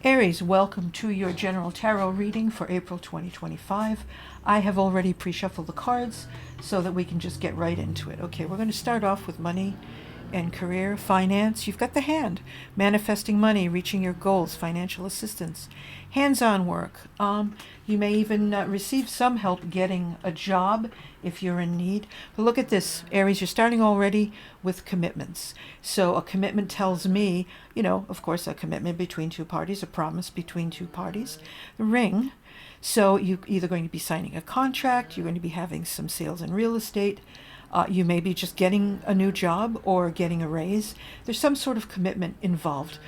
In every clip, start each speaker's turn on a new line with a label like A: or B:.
A: Aries, welcome to your general tarot reading for April 2025. I have already pre-shuffled the cards so that we can just get right into it. Okay, we're going to start off with money and career, finance. You've got the hand, manifesting money, reaching your goals, financial assistance, hands-on work. You may even receive some help getting a job if you're in need. But look at this, Aries, you're starting already with commitments. So a commitment tells me, of course, a commitment between two parties, a promise between two parties. The ring. So you're either going to be signing a contract, you're going to be having some sales in real estate, you may be just getting a new job or getting a raise. There's some sort of commitment involved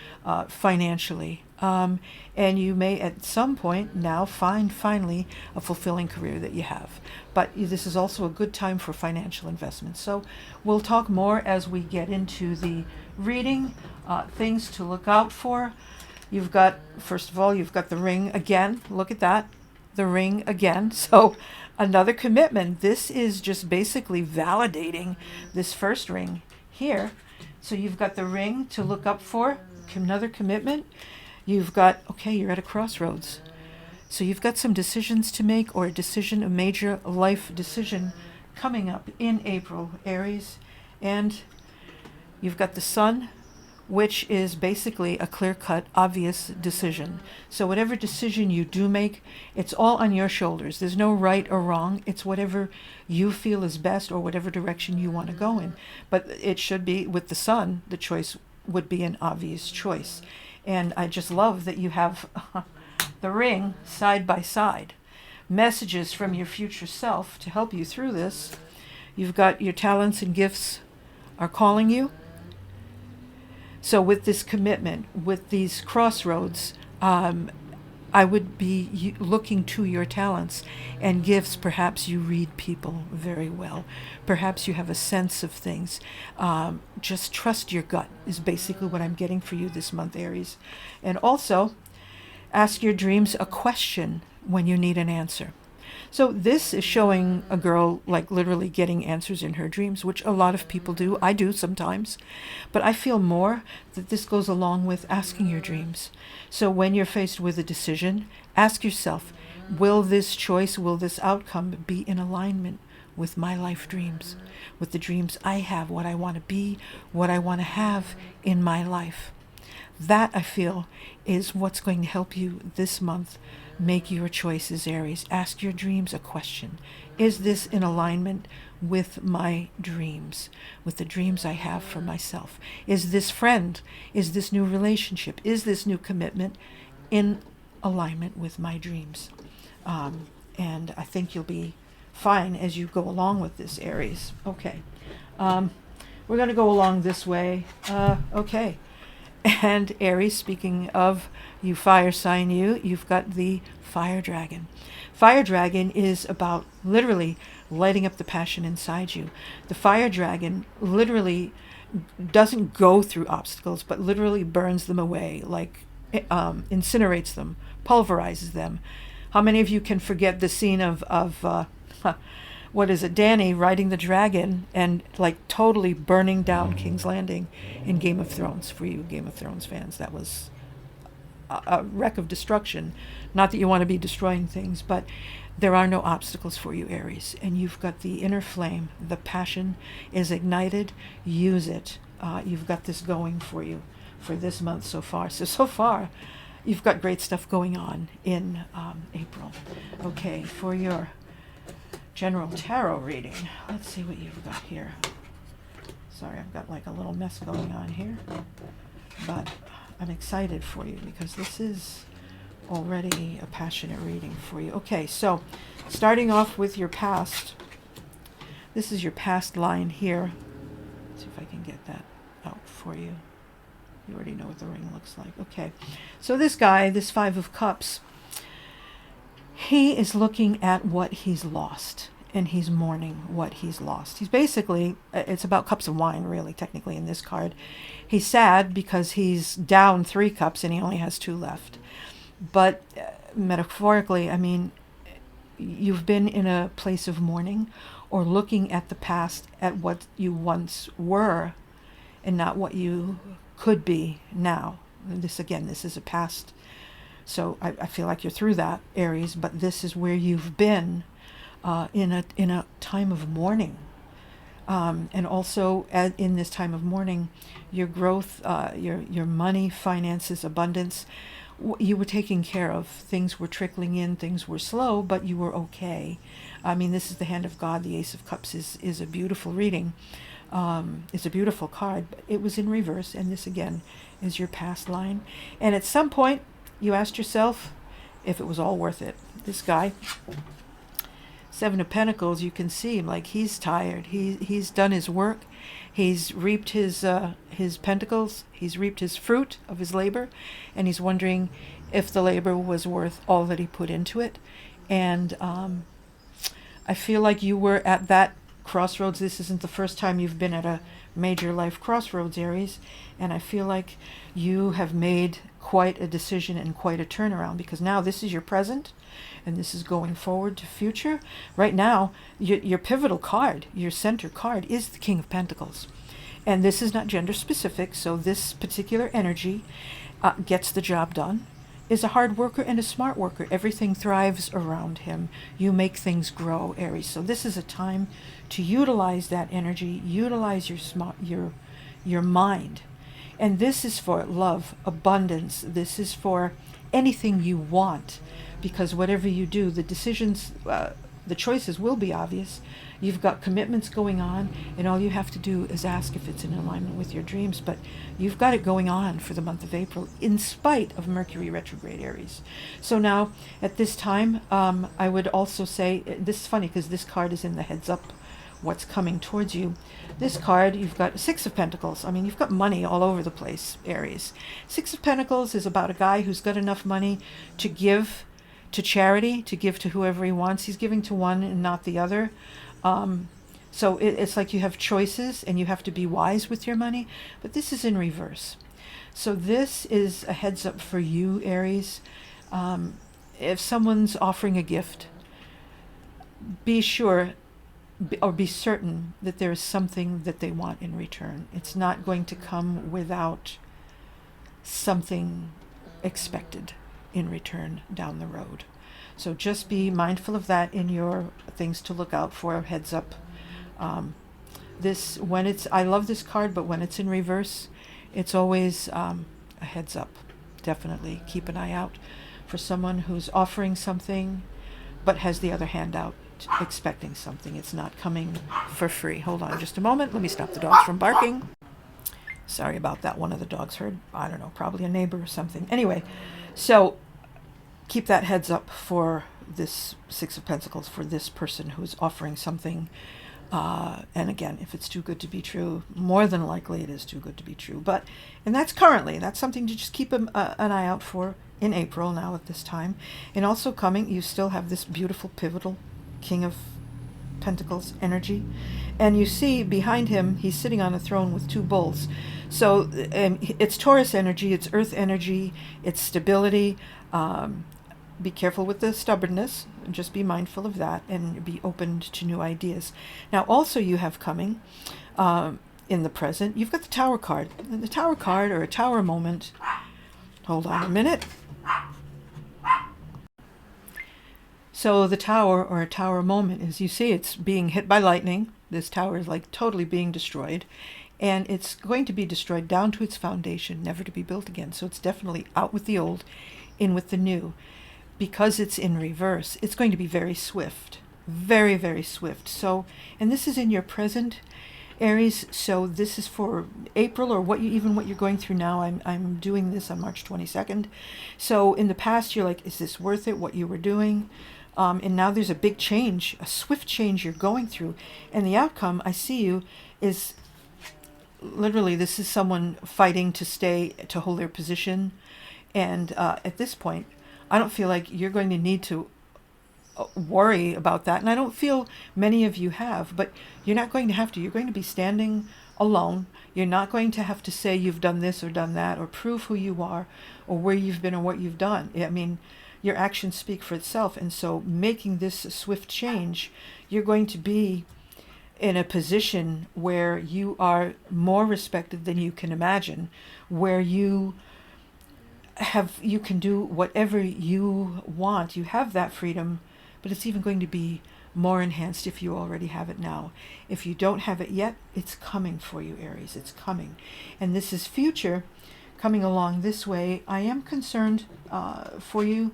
A: financially. And you may at some point now find finally a fulfilling career that you have. But this is also a good time for financial investments. So we'll talk more as we get into the reading, things to look out for. You've got, first of all, you've got the ring again. Look at that. The ring again. So another commitment. This is just basically validating this first ring here. So you've got the ring to look up for, another commitment. You've got, okay, you're at a crossroads. So you've got some decisions to make, or a major life decision coming up in April, Aries. And you've got the sun, which is basically a clear-cut, obvious decision. So whatever decision you do make, it's all on your shoulders. There's no right or wrong. It's whatever you feel is best or whatever direction you want to go in. But it should be, with the sun, the choice would be an obvious choice. And I just love that you have the ring side by side. Messages from your future self to help you through this. You've got your talents and gifts are calling you. So with this commitment, with these crossroads, I would be looking to your talents and gifts. Perhaps you read people very well. Perhaps you have a sense of things. Just trust your gut is basically what I'm getting for you this month, Aries. And also, ask your dreams a question when you need an answer. So this is showing a girl like literally getting answers in her dreams, which a lot of people do. I do sometimes. But I feel more that this goes along with asking your dreams. So when you're faced with a decision, ask yourself, will this choice, will this outcome be in alignment with my life dreams, with the dreams I have, what I want to be, what I want to have in my life? That, I feel, is what's going to help you this month make your choices, Aries. Ask your dreams a question. Is this in alignment with my dreams, with the dreams I have for myself? Is this friend, is this new relationship, is this new commitment in alignment with my dreams? And I think you'll be fine as you go along with this, Aries. Okay. We're going to go along this way. Okay. And Aries, speaking of you fire sign, you've got the fire dragon. Fire dragon is about literally lighting up the passion inside you. The fire dragon literally doesn't go through obstacles, but literally burns them away, like incinerates them, pulverizes them. How many of you can forget the scene of what is it, Danny riding the dragon and like totally burning down King's Landing in Game of Thrones? For you Game of Thrones fans, that was a wreck of destruction. Not that you want to be destroying things, but there are no obstacles for you, Aries. And you've got the inner flame. The passion is ignited. Use it. You've got this going for you for this month so far. So far, you've got great stuff going on in April. Okay, for your general tarot reading, let's see what you've got here. Sorry, I've got like a little mess going on here, but I'm excited for you because this is already a passionate reading for you. Okay, so starting off with your past, this is your past line here. Let's see if I can get that out for you. You already know what the ring looks like. Okay, so this guy, this Five of Cups, he is looking at what he's lost, and he's mourning what he's lost. He's basically, it's about cups of wine, really, technically, in this card. He's sad because he's down 3 cups and he only has 2 left. But metaphorically, I mean, you've been in a place of mourning or looking at the past, at what you once were and not what you could be now. This, again, this is a past So I feel like you're through that, Aries, but this is where you've been in a time of mourning. And also in this time of mourning, your growth, your money, finances, abundance, you were taken care of. Things were trickling in, things were slow, but you were okay. I mean, this is the hand of God. The Ace of Cups is a beautiful reading. It's a beautiful card, but it was in reverse, and this again is your past line. And at some point, you asked yourself if it was all worth it. This guy, Seven of Pentacles, you can see him like he's tired. He's done his work. He's reaped his pentacles. He's reaped his fruit of his labor, and he's wondering if the labor was worth all that he put into it. And I feel like you were at that crossroads. This isn't the first time you've been at a major life crossroads, Aries, and I feel like you have made quite a decision and quite a turnaround, because now this is your present and this is going forward to future. Right now, your pivotal card, your center card, is the King of Pentacles, and this is not gender specific, so this particular energy gets the job done, is a hard worker and a smart worker. Everything thrives around him. You make things grow, Aries. So this is a time to utilize that energy, utilize your mind. And this is for love, abundance. This is for anything you want, because whatever you do, the decisions, the choices will be obvious. You've got commitments going on, and all you have to do is ask if it's in alignment with your dreams. But you've got it going on for the month of April, in spite of Mercury retrograde, Aries. So now, at this time, I would also say, this is funny because this card is in the heads up, what's coming towards you. This card, you've got Six of Pentacles. I mean, you've got money all over the place, Aries. Six of Pentacles is about a guy who's got enough money to give to charity, to give to whoever he wants. He's giving to one and not the other. So it's like you have choices and you have to be wise with your money, but this is in reverse. So this is a heads up for you, Aries. If someone's offering a gift, be sure or be certain that there is something that they want in return. It's not going to come without something expected in return down the road. So just be mindful of that in your things to look out for, heads up. I love this card, but when it's in reverse, it's always a heads up. Definitely keep an eye out for someone who's offering something but has the other hand out, expecting something. It's not coming for free. Hold on just a moment. Let me stop the dogs from barking. Sorry about that. One of the dogs heard, I don't know, probably a neighbor or something. Anyway, so keep that heads up for this Six of Pentacles, for this person who's offering something. And again, if it's too good to be true, more than likely it is too good to be true. And that's currently, that's something to just keep an eye out for in April now at this time. And also coming, you still have this beautiful pivotal King of Pentacles energy. And you see behind him, he's sitting on a throne with two bulls. So it's Taurus energy, it's earth energy, it's stability. Be careful with the stubbornness, just be mindful of that and be open to new ideas. Now also you have coming in the present, you've got the Tower card. And the Tower card, or a Tower moment, hold on a minute. So the Tower, or a Tower moment, is, you see it's being hit by lightning. This tower is like totally being destroyed, and it's going to be destroyed down to its foundation, never to be built again. So it's definitely out with the old, in with the new. Because it's in reverse, it's going to be very swift, very, very swift. So, and this is in your present, Aries. So this is for April, or what you're going through now. I'm doing this on March 22nd. So in the past, you're like, is this worth it? What you were doing? And now there's a big change, a swift change you're going through, and the outcome I see you is literally, this is someone fighting to hold their position, and at this point, I don't feel like you're going to need to worry about that. And I don't feel many of you have, but you're not going to have to. You're going to be standing alone. You're not going to have to say you've done this or done that, or prove who you are, or where you've been, or what you've done. I mean, your actions speak for itself. And so making this a swift change, you're going to be in a position where you are more respected than you can imagine, where you you can do whatever you want. You have that freedom, but it's even going to be more enhanced if you already have it now. If you don't have it yet, it's coming for you, Aries. It's coming. And this is future coming along this way. I am concerned for you.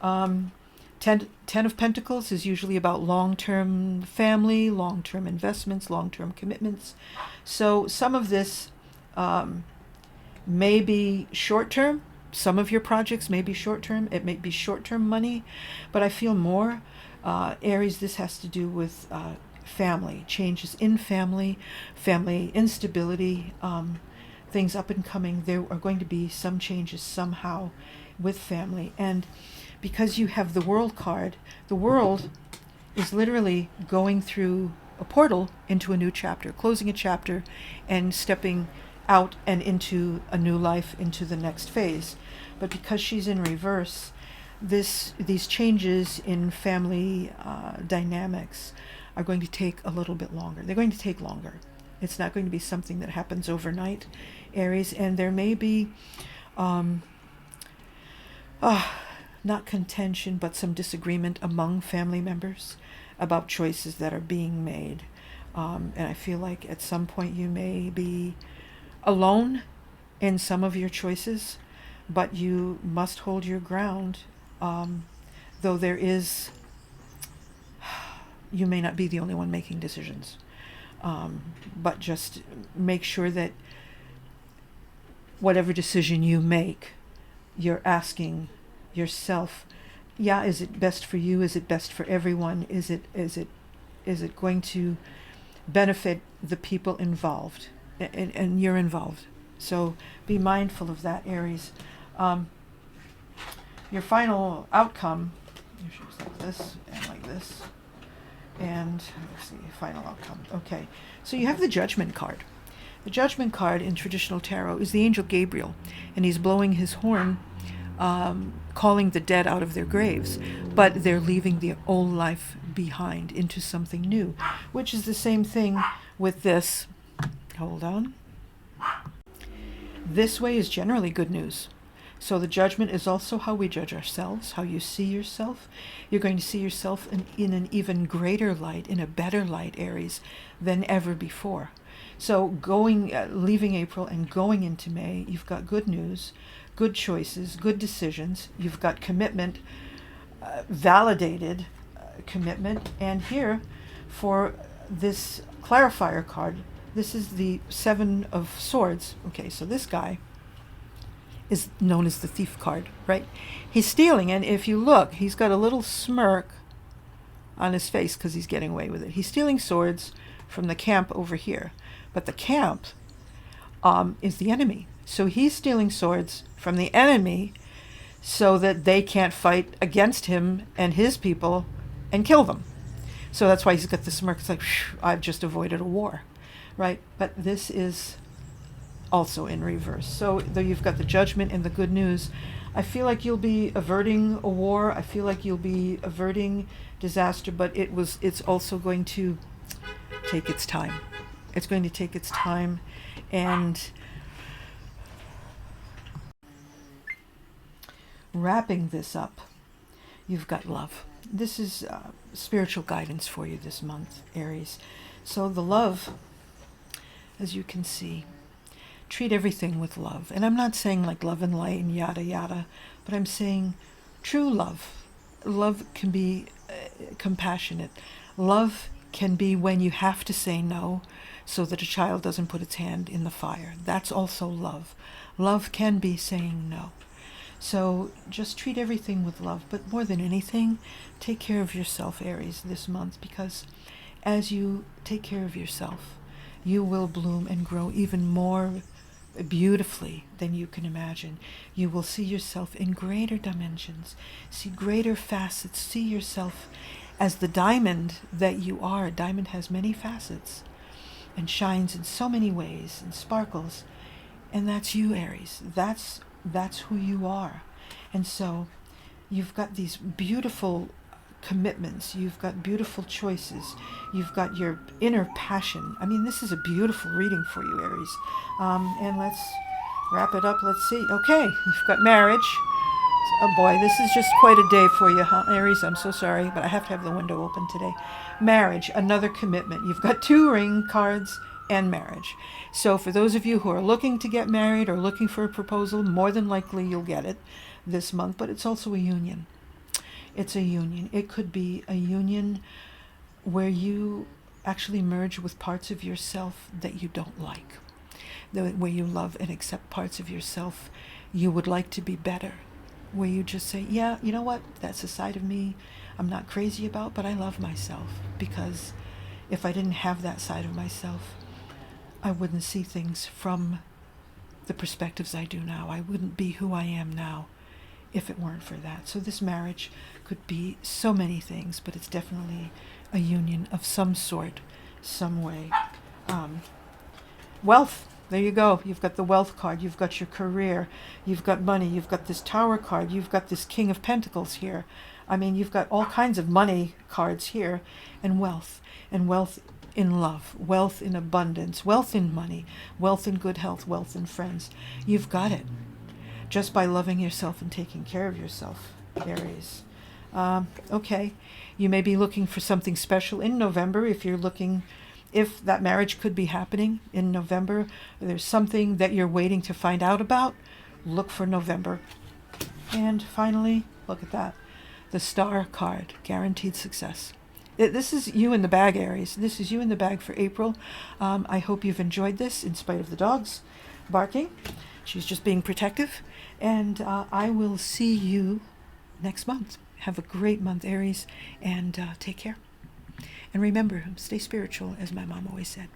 A: Ten of Pentacles is usually about long-term family, long-term investments, long-term commitments. So some of this may be short-term. Some of your projects may be short-term. It may be short-term money, but I feel more, Aries, this has to do with family, changes in family, family instability, things up and coming. There are going to be some changes somehow with family. And because you have the World card, the World is literally going through a portal into a new chapter, closing a chapter and stepping out and into a new life, into the next phase. But because she's in reverse, these changes in family dynamics are going to take a little bit longer. They're going to take longer. It's not going to be something that happens overnight, Aries, and there may be not contention, but some disagreement among family members about choices that are being made. And I feel like at some point you may be alone in some of your choices, but you must hold your ground. Though you may not be the only one making decisions. But just make sure that whatever decision you make, you're asking yourself, is it best for you? Is it best for everyone? Is it going to benefit the people involved? And you're involved. So be mindful of that, Aries. Your final outcome, like this and like this. And let's see, final outcome. Okay, so you have the Judgment card. The Judgment card in traditional tarot is the angel Gabriel, and he's blowing his horn, calling the dead out of their graves, but they're leaving the old life behind into something new, which is the same thing with this. Hold on. This way is generally good news. So the Judgment is also how we judge ourselves, how you see yourself. You're going to see yourself in an even greater light, in a better light, Aries, than ever before. So leaving April and going into May, you've got good news, good choices, good decisions. You've got commitment, validated commitment. And here, for this clarifier card, this is the Seven of Swords. Okay, so this guy is known as the Thief card, right? He's stealing, and if you look, he's got a little smirk on his face because he's getting away with it. He's stealing swords from the camp over here, but the camp is the enemy. So he's stealing swords from the enemy so that they can't fight against him and his people and kill them. So that's why he's got the smirk. It's like, I've just avoided a war, right? But this is also in reverse. So though you've got the Judgment and the good news, I feel like you'll be averting a war. I feel like you'll be averting disaster, but it's also going to take its time. It's going to take its time. And wrapping this up, you've got love. This is spiritual guidance for you this month, Aries. So the love, as you can see, treat everything with love. And I'm not saying like love and light and yada yada, but I'm saying true love. Love can be compassionate. Love can be when you have to say no so that a child doesn't put its hand in the fire. That's also love. Love can be saying no. So just treat everything with love, but more than anything, take care of yourself, Aries, this month, because as you take care of yourself, you will bloom and grow even more beautifully than you can imagine. You will see yourself in greater dimensions, see greater facets, see yourself as the diamond that you are. A diamond has many facets and shines in so many ways and sparkles, and that's you, Aries. That's who you are. And so you've got these beautiful commitments, you've got beautiful choices, you've got your inner passion. I mean, this is a beautiful reading for you, Aries. And let's Wrap it up. Let's see. Okay, you've got marriage. Oh boy, this is just quite a day for you, huh, Aries? I'm so sorry, but I have to have the window open today. Marriage, another commitment. You've got 2 ring cards and marriage. So for those of you who are looking to get married or looking for a proposal, more than likely you'll get it this month, but it's also a union. It's a union. It could be a union where you actually merge with parts of yourself that you don't like, where you love and accept parts of yourself you would like to be better, where you just say, yeah, you know what, that's a side of me I'm not crazy about, but I love myself, because if I didn't have that side of myself, I wouldn't see things from the perspectives I do now. I wouldn't be who I am now if it weren't for that. So this marriage could be so many things, but it's definitely a union of some sort, some way. Wealth. There you go. You've got the wealth card. You've got your career. You've got money. You've got this Tower card. You've got this King of Pentacles here. I mean, you've got all kinds of money cards here, and wealth. And wealth in love, wealth in abundance, wealth in money, wealth in good health, wealth in friends. You've got it just by loving yourself and taking care of yourself, Aries. Okay, you may be looking for something special in November. If that marriage could be happening in November, there's something that you're waiting to find out about, look for November. And finally, look at that, the Star card, guaranteed success. This is you in the bag, Aries. This is you in the bag for April. I hope you've enjoyed this in spite of the dogs barking. She's just being protective. And I will see you next month. Have a great month, Aries, and take care. And remember, stay spiritual, as my mom always said.